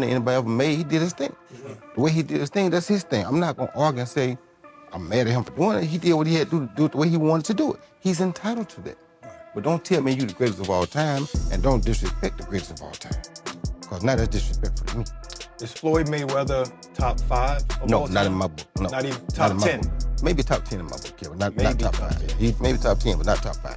anybody ever made. He did his thing. The way he did his thing, that's his thing. I'm not gonna argue and say I'm mad at him for doing it. He did what he had to do it the way he wanted to do it. He's entitled to that. But don't tell me you the greatest of all time and don't disrespect the greatest of all time. Because now that's disrespectful to me. Is Floyd Mayweather top 5 of all time? Not in my book. No. Not even top 10? Maybe top 10 in my book, yeah, but not top 5. Yeah. He maybe top 10, but not top 5.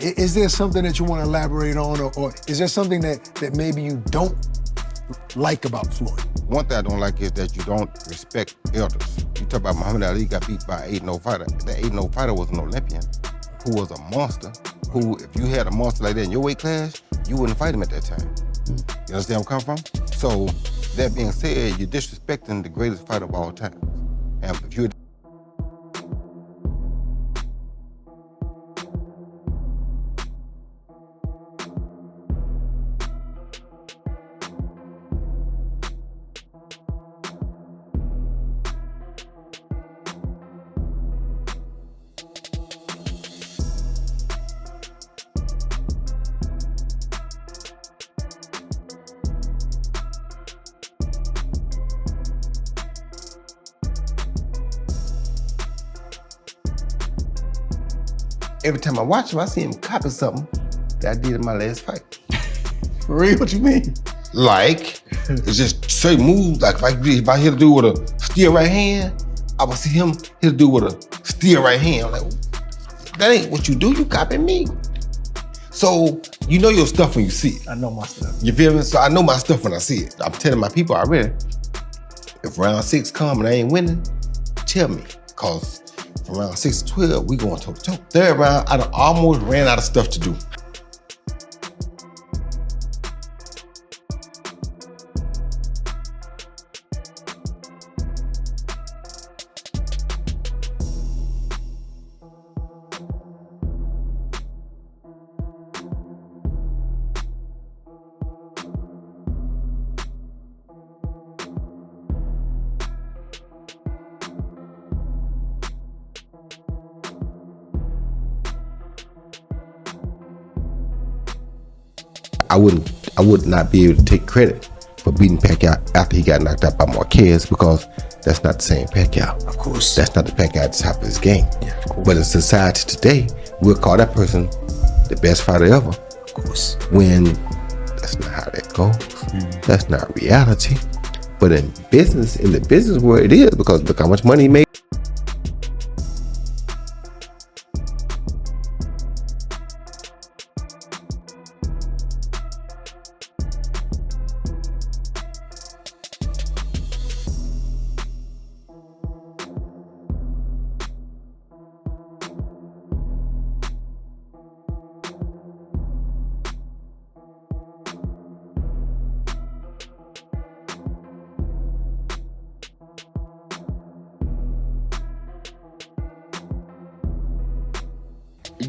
Is there something that you want to elaborate on, or is there something that maybe you don't like about Floyd? One thing I don't like is that you don't respect elders. You talk about Muhammad Ali got beat by an 8-0 fighter. That 8-0 fighter was an Olympian who was a monster, who, if you had a monster like that in your weight class, you wouldn't fight him at that time. You understand where I'm coming from? So, that being said, you're disrespecting the greatest fighter of all time. And if you're every time I watch him, I see him copy something that I did in my last fight. For real, what you mean? Like, it's just certain moves. Like if I hit a dude with a steel right hand, I would see him hit a dude with a steel right hand. I'm like, that ain't what you do, you copy me. So, you know your stuff when you see it. I know my stuff. You feel me? So I know my stuff when I see it. I'm telling my people already, if round 6 come and I ain't winning, tell me. Cause from round 6 to 12, we going toe to toe. Third round, I done almost ran out of stuff to do. I would not be able to take credit for beating Pacquiao after he got knocked out by Marquez, because that's not the same Pacquiao. Of course. That's not the Pacquiao at the top of his game. Yeah, of course. But in society today, we'll call that person the best fighter ever. Of course. When that's not how that goes. That's not reality. But in the business world, it is, because look how much money he made.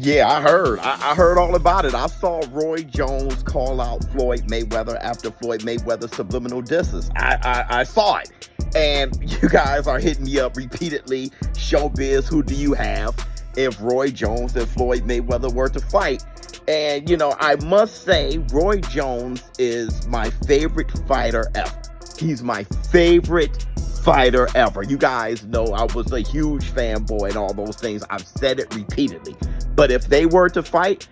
Yeah, I heard. I heard all about it. I saw Roy Jones call out Floyd Mayweather after Floyd Mayweather's subliminal disses. I saw it. And you guys are hitting me up repeatedly. Showbiz, who do you have if Roy Jones and Floyd Mayweather were to fight? And, you know, I must say, Roy Jones is my favorite fighter ever. He's my favorite fighter ever. You guys know I was a huge fanboy and all those things. I've said it repeatedly. But if they were to fight,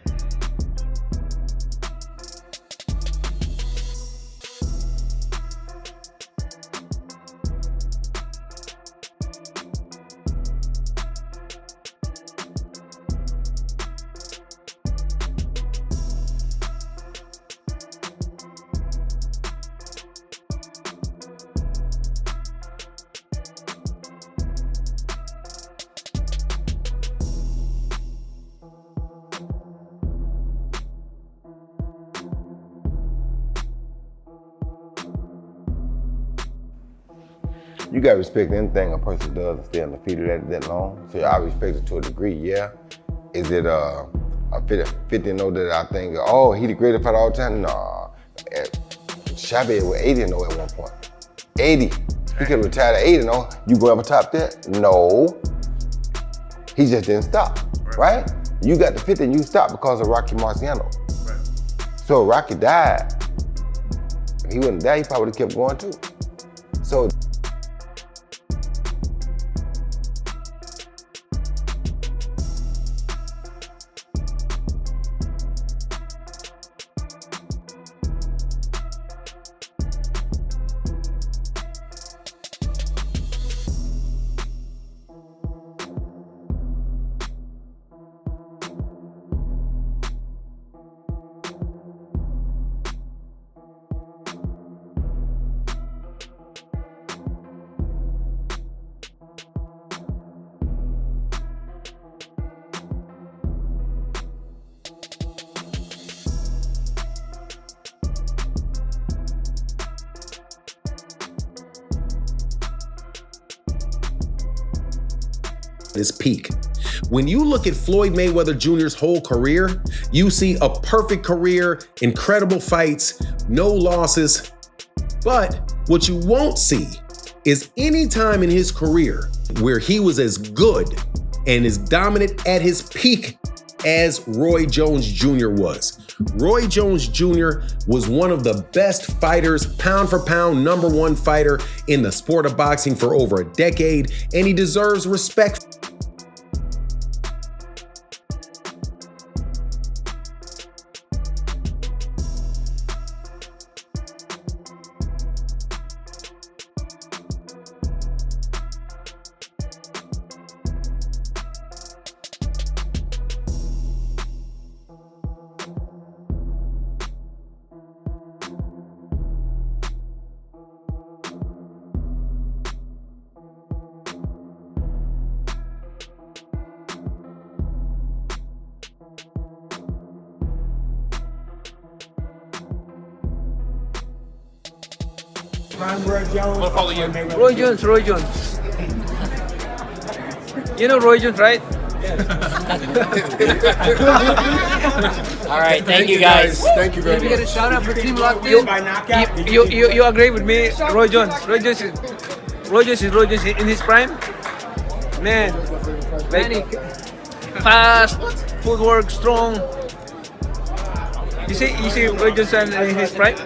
You gotta respect anything a person does and stay undefeated that long. So I respect it to a degree, yeah. Is it a 50-0 that I think, oh, he the greatest fighter all the time? Nah. Chavez was 80-0 at one point. 80. He could retire at 80-0. You go ever top that? No. He just didn't stop, right? You got the 50 and you stopped because of Rocky Marciano. Right. So Rocky died. If he wouldn't die, he probably would have kept going too. So his peak. When you look at Floyd Mayweather Jr.'s whole career, you see a perfect career, incredible fights, no losses. But what you won't see is any time in his career where he was as good and as dominant at his peak as Roy Jones Jr. was. Roy Jones Jr. was one of the best fighters, pound for pound, #1 fighter in the sport of boxing for over a decade, and he deserves respect. Roy Jones. You know Roy Jones, right? All right, thank you guys. Thank you very If you get a much. shout out for Team Lock, you agree with me? Roy Jones is in his prime. Man, fast, footwork, strong. You see Roy Jones in his prime?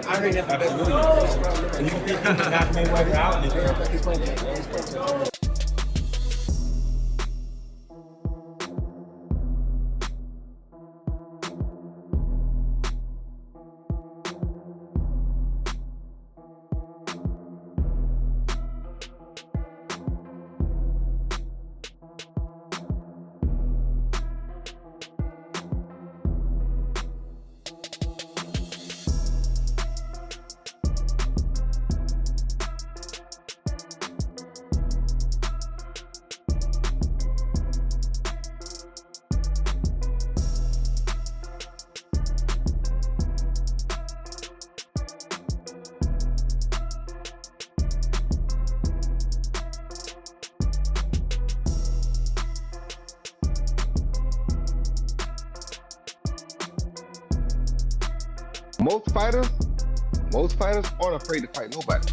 Most fighters aren't afraid to fight nobody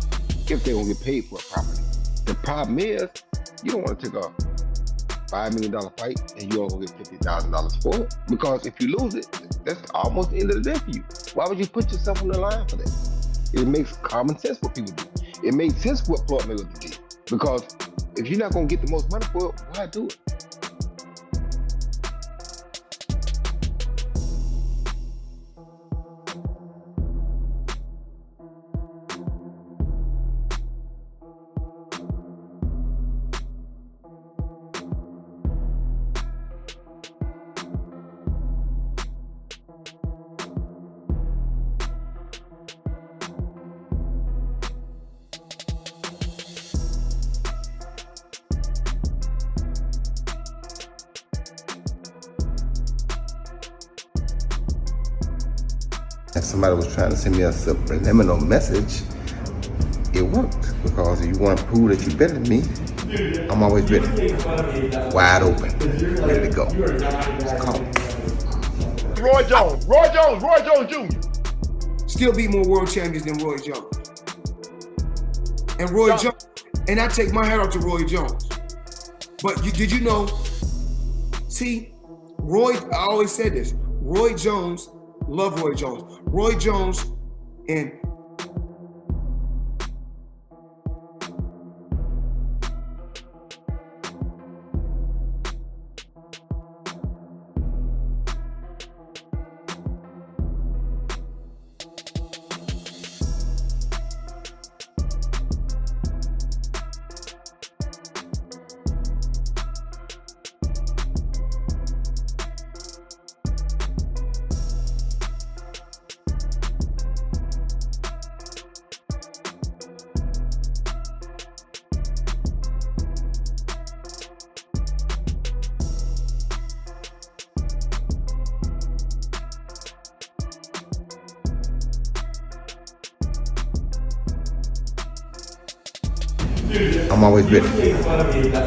if they're gonna get paid for it properly. The problem is, you don't want to take a $5 million fight and you only get $50,000 for it. Because if you lose it, that's almost the end of the day for you. Why would you put yourself on the line for that? It makes common sense what people do. It made sense what Floyd Mayweather did. Because if you're not gonna get the most money for it, why do it? And somebody was trying to send me a subliminal message it worked. Because if you want to prove that you're better than me, I'm always ready. Wide open, ready to go. It's called. Roy Jones Jr. Still beat more world champions than Roy Jones. And Roy Jones, and I take my hat off to Roy Jones. But did you know, see, I always said this, Roy Jones, love Roy Jones. Roy Jones and I'm always ready.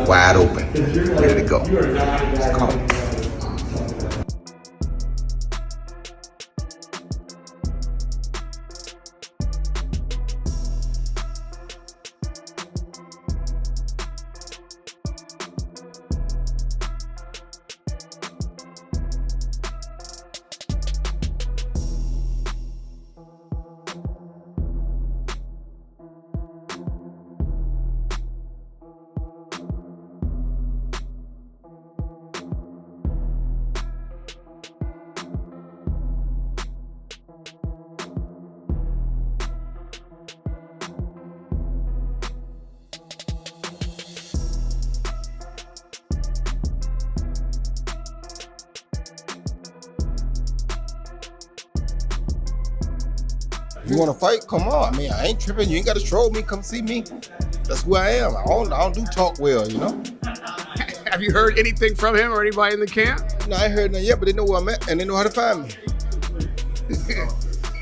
Wide open, ready to go. It's called. You want to fight? Come on. I mean, I ain't tripping. You ain't got to troll me. Come see me. That's who I am. I don't do talk well, you know? Have you heard anything from him or anybody in the camp? No, I ain't heard nothing yet, but they know where I'm at and they know how to find me.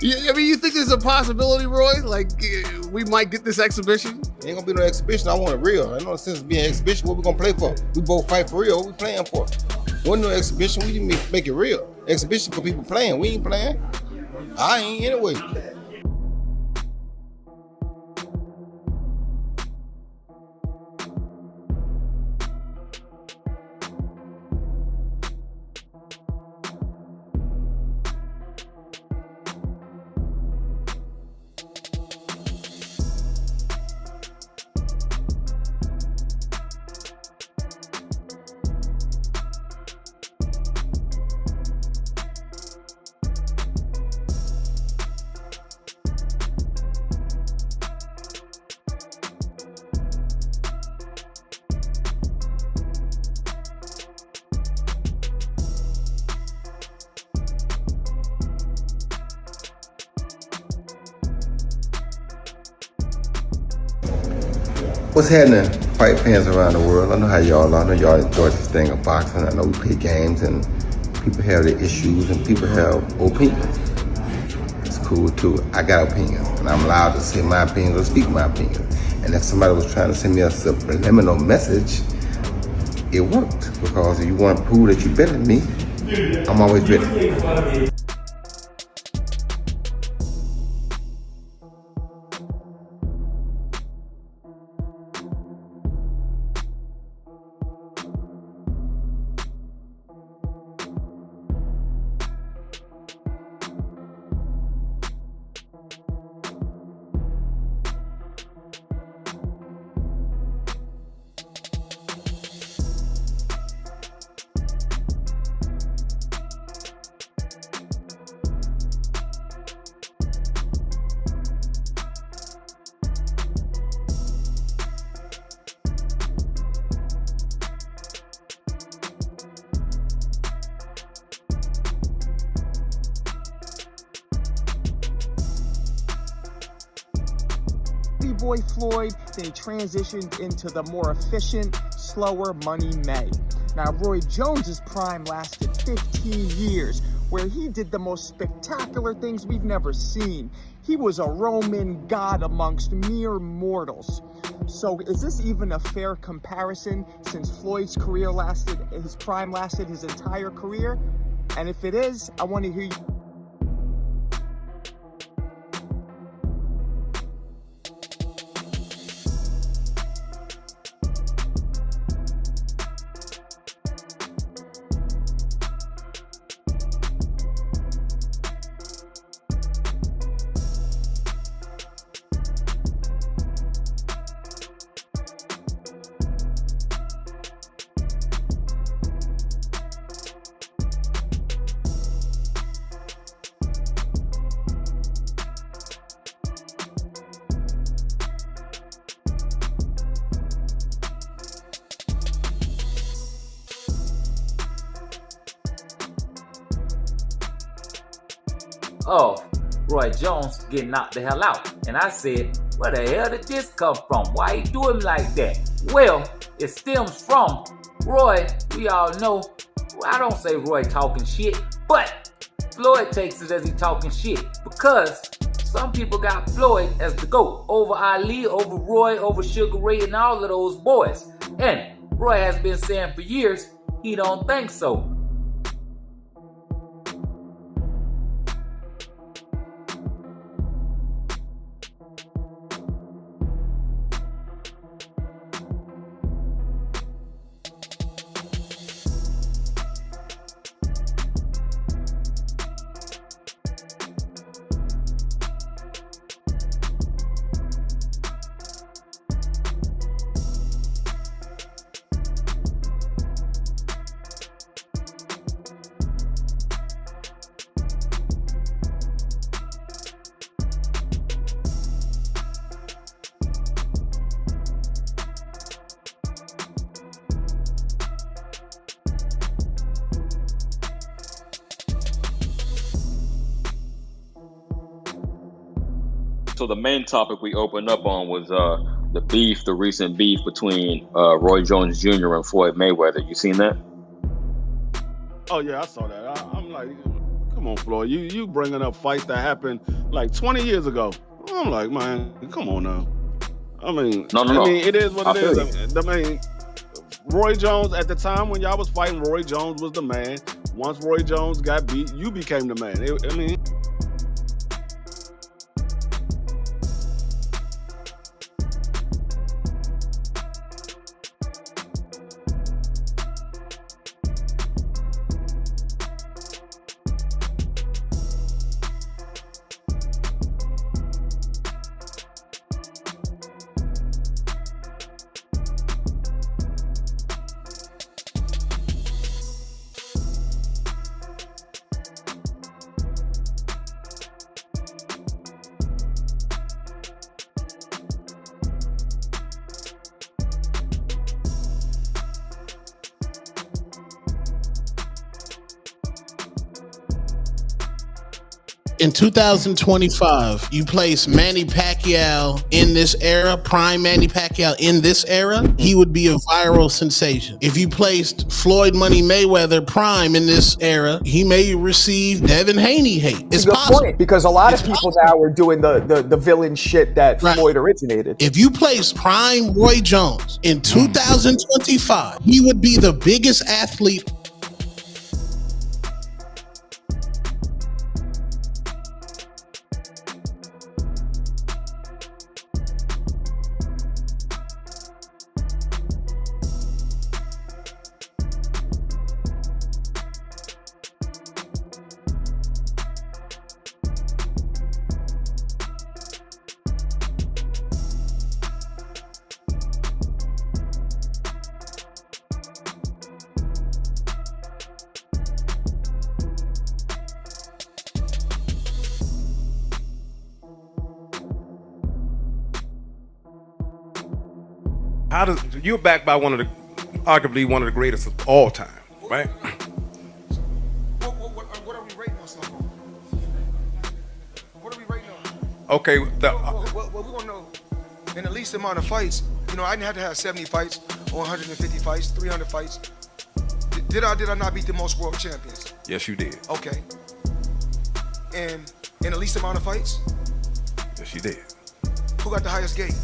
I mean, you think there's a possibility, Roy? Like, we might get this exhibition? Ain't gonna be no exhibition. I want it real. Ain't no sense of being an exhibition. What we gonna play for? We both fight for real. What we playing for? Wasn't no exhibition. We didn't make it real. Exhibition for people playing. We ain't playing. I ain't anyway. What's happening, fight fans around the world? I know how y'all are. I know y'all enjoy this thing of boxing. I know we play games and people have their issues and people have opinions. It's cool too. I got opinions and I'm allowed to say my opinions or speak my opinions. And if somebody was trying to send me a subliminal message, it worked. Because if you want to prove that you're better than me, I'm always ready. Boy Floyd, then he transitioned into the more efficient, slower Money May. Now, Roy Jones's prime lasted 15 years, where he did the most spectacular things we've never seen. He was a Roman god amongst mere mortals. So is this even a fair comparison since Floyd's career his prime lasted his entire career? And if it is, I want to hear you. Of Roy Jones getting knocked the hell out. And I said, where the hell did this come from? Why he do him like that? Well, it stems from Roy. We all know, I don't say Roy talking shit, but Floyd takes it as he talking shit because some people got Floyd as the GOAT over Ali, over Roy, over Sugar Ray, and all of those boys. And Roy has been saying for years he don't think so. So the main topic we opened up on was the recent beef between Roy Jones Jr. and Floyd Mayweather. You seen that? Oh yeah, I saw that. I'm like, come on, Floyd, you bringing up fights that happened like 20 years ago. I'm like, man, come on now. I mean, no. I mean, it is what it is. You. I mean, Roy Jones at the time when y'all was fighting, Roy Jones was the man. Once Roy Jones got beat, you became the man. I mean. In 2025, you place Manny Pacquiao in this era, prime Manny Pacquiao in this era, he would be a viral sensation. If you placed Floyd Money Mayweather prime in this era, he may receive Devin Haney hate. It's a good possible. point, because a lot of people now are doing the villain shit that Floyd originated. If you place prime Roy Jones in 2025, he would be the biggest athlete. You're backed by arguably one of the greatest of all time, right? What are we rating on something? What are we rating on? Okay. Well, we want to know, in the least amount of fights, I didn't have to have 70 fights or 150 fights, 300 fights. Did I not beat the most world champions? Yes, you did. Okay. And in the least amount of fights? She did. Who got the highest gate?